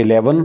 11।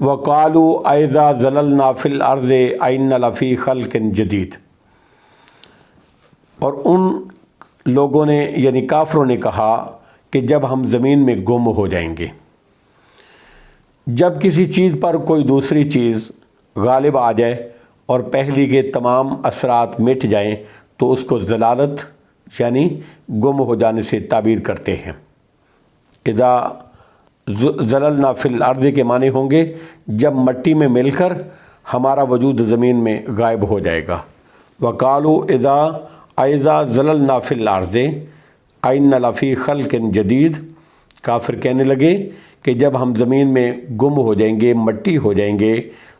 وقالوا اذا ضللنا فی الارض ائنا لفی خلق جدید، اور ان لوگوں نے یعنی کافروں نے کہا کہ جب ہم زمین میں گم ہو جائیں گے، جب کسی چیز پر کوئی دوسری چیز غالب آ جائے اور پہلی کے تمام اثرات مٹ جائیں تو اس کو ضلالت یعنی گم ہو جانے سے تعبیر کرتے ہیں۔ اذا ضللنا فی الارض کے معنی ہوں گے جب مٹی میں مل کر ہمارا وجود زمین میں غائب ہو جائے گا۔ وقالوا اذا ضللنا فی الارض ائنا لفی خلق جدید، کافر کہنے لگے کہ جب ہم زمین میں گم ہو جائیں گے، مٹی ہو جائیں گے،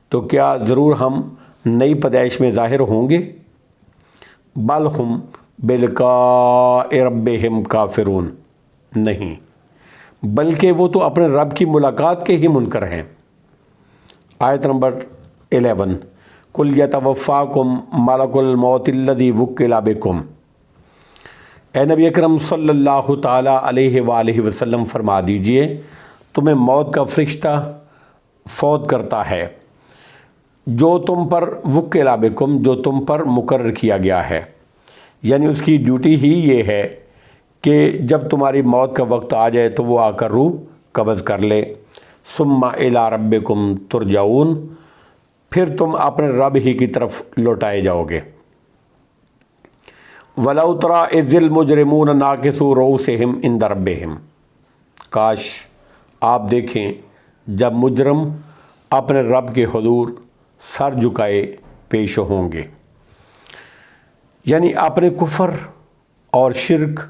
تو کیا ضرور ہم نئی پیدائش میں ظاہر ہوں گے؟ بل ہم بلقاء ربہم کافرون، نہیں بلکہ وہ تو اپنے رب کی ملاقات کے ہی منکر ہیں۔ آیت نمبر 11، قل یتوفاکم ملک الموت الذی وکل بکم، اے نبی اکرم صلی اللہ تعالیٰ علیہ وآلہ وسلم فرما دیجئے تمہیں موت کا فرشتہ فوت کرتا ہے جو تم پر وکل بکم، جو تم پر مقرر کیا گیا ہے، یعنی اس کی ڈیوٹی ہی یہ ہے کہ جب تمہاری موت کا وقت آ جائے تو وہ آ کر روح قبض کر لے۔ ثم الی ربکم ترجعون، پھر تم اپنے رب ہی کی طرف لوٹائے جاؤ گے۔ وَلَوْ تَرَىٰ إِذِ الْمُجْرِمُونَ نَاكِسُو رُءُوسِهِمْ عِندَ رَبِّهِمْ، کاش آپ دیکھیں جب مجرم اپنے رب کے حضور سر جھکائے پیش ہوں گے، یعنی اپنے کفر اور شرک،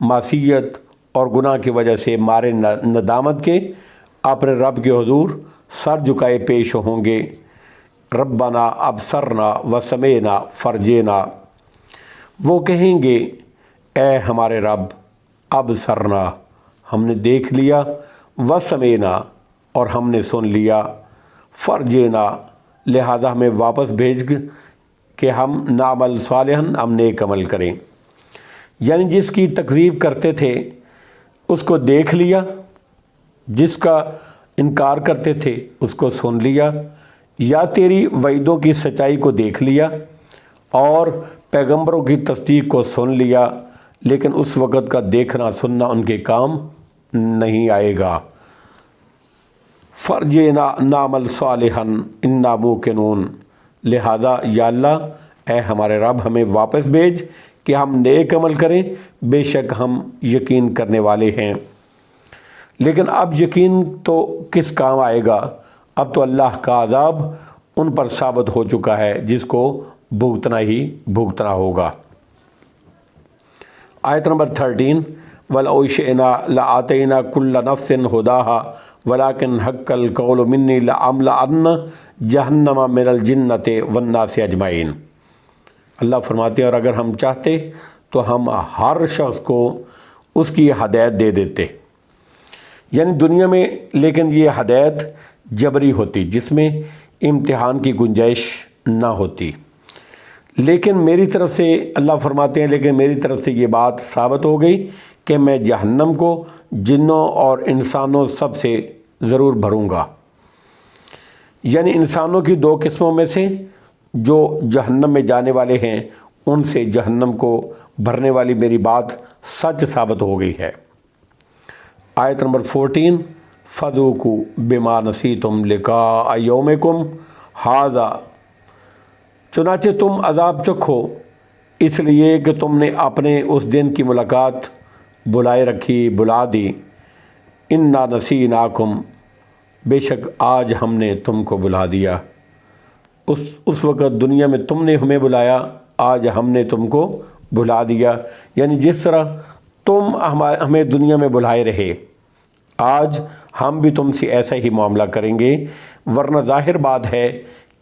معصیت اور گناہ کی وجہ سے مارے ندامت کے اپنے رب کے حضور سر جھکائے پیش ہوں گے۔ ربنا ابصرنا وسمعنا فرجنا، وہ کہیں گے اے ہمارے رب، ابصرنا ہم نے دیکھ لیا، وسمعنا اور ہم نے سن لیا، فرجنا لہذا ہمیں واپس بھیج کہ ہم نعمل صالحاً، ہم نیک عمل کریں۔ یعنی جس کی تکذیب کرتے تھے اس کو دیکھ لیا، جس کا انکار کرتے تھے اس کو سن لیا، یا تیری وعدوں کی سچائی کو دیکھ لیا اور پیغمبروں کی تصدیق کو سن لیا، لیکن اس وقت کا دیکھنا سننا ان کے کام نہیں آئے گا۔ فرجنا نعمل صالحاً انا موقنون، لہذا یا اللہ اے ہمارے رب ہمیں واپس بھیج کہ ہم نیک عمل کریں، بے شک ہم یقین کرنے والے ہیں۔ لیکن اب یقین تو کس کام آئے گا، اب تو اللہ کا عذاب ان پر ثابت ہو چکا ہے جس کو بھگتنا ہی بھگتنا ہوگا۔ آیت نمبر 13، وَلَوْ شِئْنَا لَآتَيْنَا كُلَّ نَفْسٍ هُدَاهَا وَلَكِنْ حَقَّ الْقَوْلُ مِنِّي لَأَمْلَأَنَّ جَهَنَّمَ مِنَ الْجِنَّةِ وَالنَّاسِ اجمعین۔ اللہ فرماتے ہیں اور اگر ہم چاہتے تو ہم ہر شخص کو اس کی ہدایت دے دیتے، یعنی دنیا میں، لیکن یہ ہدایت جبری ہوتی جس میں امتحان کی گنجائش نہ ہوتی۔ لیکن میری طرف سے اللہ فرماتے ہیں لیکن میری طرف سے یہ بات ثابت ہو گئی کہ میں جہنم کو جنوں اور انسانوں سب سے ضرور بھروں گا، یعنی انسانوں کی دو قسموں میں سے جو جہنم میں جانے والے ہیں ان سے جہنم کو بھرنے والی میری بات سچ ثابت ہو گئی ہے۔ آیت نمبر 14، فَذُوقُوا بِمَا نَسِیتُمْ لِقَاءَ یَوْمِکُمْ ھَٰذَا، چنانچہ تم عذاب چکھو اس لیے کہ تم نے اپنے اس دن کی ملاقات بلائے رکھی، بلا دی۔ اِنَّا نَسِینَاکُمْ، بے شک آج ہم نے تم کو بلا دیا۔ اس وقت دنیا میں تم نے ہمیں بلایا، آج ہم نے تم کو بلا دیا، یعنی جس طرح تم ہمیں دنیا میں بلائے رہے آج ہم بھی تم سے ایسا ہی معاملہ کریں گے، ورنہ ظاہر بات ہے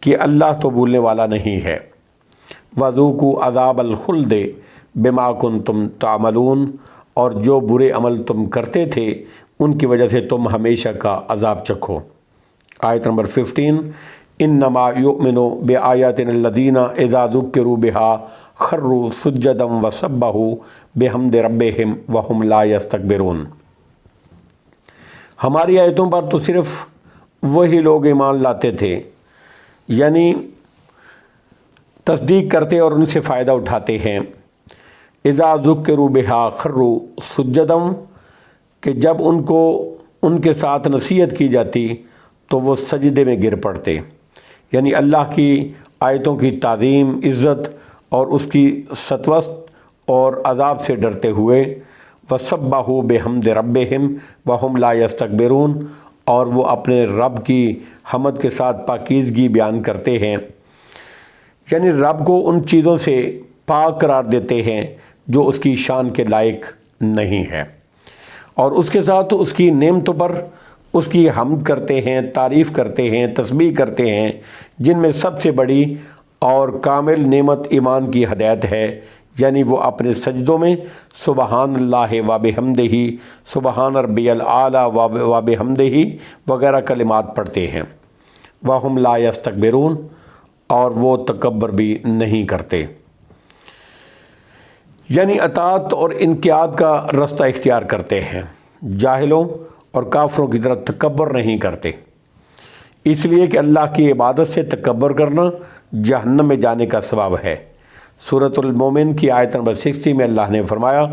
کہ اللہ تو بھولنے والا نہیں ہے۔ وَذُوقُوا عَذَابَ الْخُلْدِ بِمَا كُنْتُمْ تَعْمَلُونَ، اور جو برے عمل تم کرتے تھے ان کی وجہ سے تم ہمیشہ کا عذاب چکھو۔ آیت نمبر 15، انما یؤمن بآیاتنا الذین اذا ذکروا بها خروا سجدا وسبحوا بحمد ربہم وہم لا یستکبرون۔ ہماری آیتوں پر تو صرف وہی لوگ ایمان لاتے تھے، یعنی تصدیق کرتے اور ان سے فائدہ اٹھاتے ہیں۔ اذا ذکروا بہا خروا سجدا، کہ جب ان کے ساتھ نصیحت کی جاتی تو وہ سجدے میں گر پڑتے، یعنی اللہ کی آیتوں کی تعظیم، عزت اور اس کی سطوت اور عذاب سے ڈرتے ہوئے۔ وَسَبَّحُوا بِحَمْدِ رَبِّهِمْ وَهُمْ لَا يَسْتَكْبِرُونَ، اور وہ اپنے رب کی حمد کے ساتھ پاکیزگی بیان کرتے ہیں، یعنی رب کو ان چیزوں سے پاک قرار دیتے ہیں جو اس کی شان کے لائق نہیں ہے، اور اس کے ساتھ اس کی نعمتوں پر اس کی حمد کرتے ہیں، تعریف کرتے ہیں، تسبیح کرتے ہیں، جن میں سب سے بڑی اور کامل نعمت ایمان کی ہدایت ہے، یعنی وہ اپنے سجدوں میں سبحان اللہ و بحمدہ، سبحان ربی الاعلیٰ و بحمدہ وغیرہ کلمات پڑھتے ہیں۔ وَهُمْ لَا يَسْتَكْبِرُونَ، اور وہ تکبر بھی نہیں کرتے، یعنی اطاعت اور انقیاد کا رستہ اختیار کرتے ہیں، جاہلوں اور کافروں کی طرح تکبر نہیں کرتے، اس لیے کہ اللہ کی عبادت سے تکبر کرنا جہنم میں جانے کا سبب ہے۔ سورۃ المومن کی آیت نمبر 60 میں اللہ نے فرمایا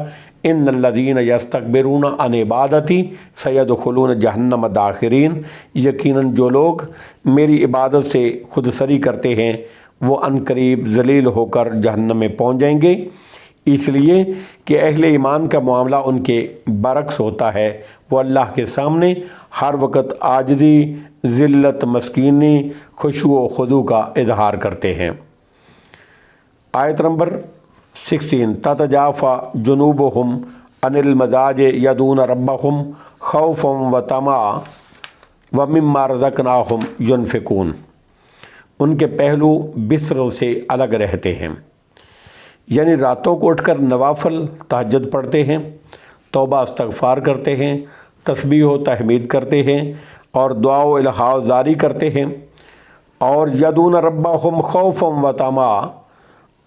ان الذین یستکبرون عن عبادتی سیدخلون جہنم داخرین، یقیناً جو لوگ میری عبادت سے خود سری کرتے ہیں وہ عنقریب ذلیل ہو کر جہنم میں پہنچ جائیں گے، اس لیے کہ اہل ایمان کا معاملہ ان کے برعکس ہوتا ہے، وہ اللہ کے سامنے ہر وقت عاجزی، ذلت، مسکینی، خشوع و خضوع کا اظہار کرتے ہیں۔ آیت نمبر 16 تتجافی جنوبہم عن المضاجع یدعون ربہم خوفا وطمعا ومما رزقناہم ینفقون، ان کے پہلو بستروں سے الگ رہتے ہیں، یعنی راتوں کو اٹھ کر نوافل تہجد پڑھتے ہیں، توبہ استغفار کرتے ہیں، تسبیح و تحمید کرتے ہیں اور دعا و الہا جاری کرتے ہیں، اور یدعون ربہم خوفا وطمعا،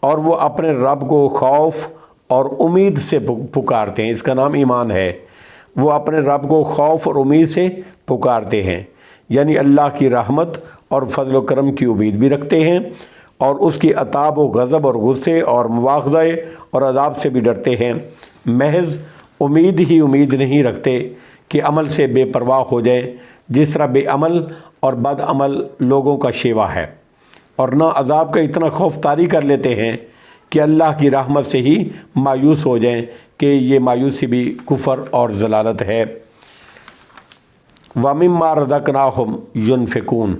اور وہ اپنے رب کو خوف اور امید سے پکارتے ہیں، اس کا نام ایمان ہے، وہ اپنے رب کو خوف اور امید سے پکارتے ہیں، یعنی اللہ کی رحمت اور فضل و کرم کی امید بھی رکھتے ہیں، اور اس کی عتاب و غضب اور غصے اور مواخذہ اور عذاب سے بھی ڈرتے ہیں۔ محض امید ہی امید نہیں رکھتے کہ عمل سے بے پرواہ ہو جائے، جس طرح بے عمل اور بد عمل لوگوں کا شیوا ہے، اور نہ عذاب کا اتنا خوف طاری کر لیتے ہیں کہ اللہ کی رحمت سے ہی مایوس ہو جائیں، کہ یہ مایوسی بھی کفر اور ضلالت ہے۔ وَمِمَّا رَزَقْنَاهُمْ يُنْفِقُونَ،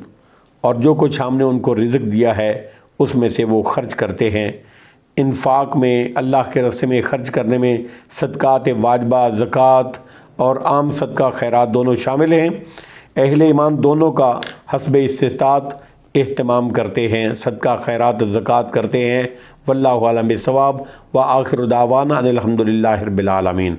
اور جو کچھ ہم نے ان کو رزق دیا ہے اس میں سے وہ خرچ کرتے ہیں۔ انفاق میں، اللہ کے راستے میں خرچ کرنے میں صدقات واجبہ، زکوٰۃ اور عام صدقہ خیرات دونوں شامل ہیں۔ اہل ایمان دونوں کا حسب استطاعت اہتمام کرتے ہیں، صدقہ خیرات زکوٰۃ کرتے ہیں۔ واللہ اعلم بالصواب، وآخر دعوانا ان الحمد للہ رب العالمین۔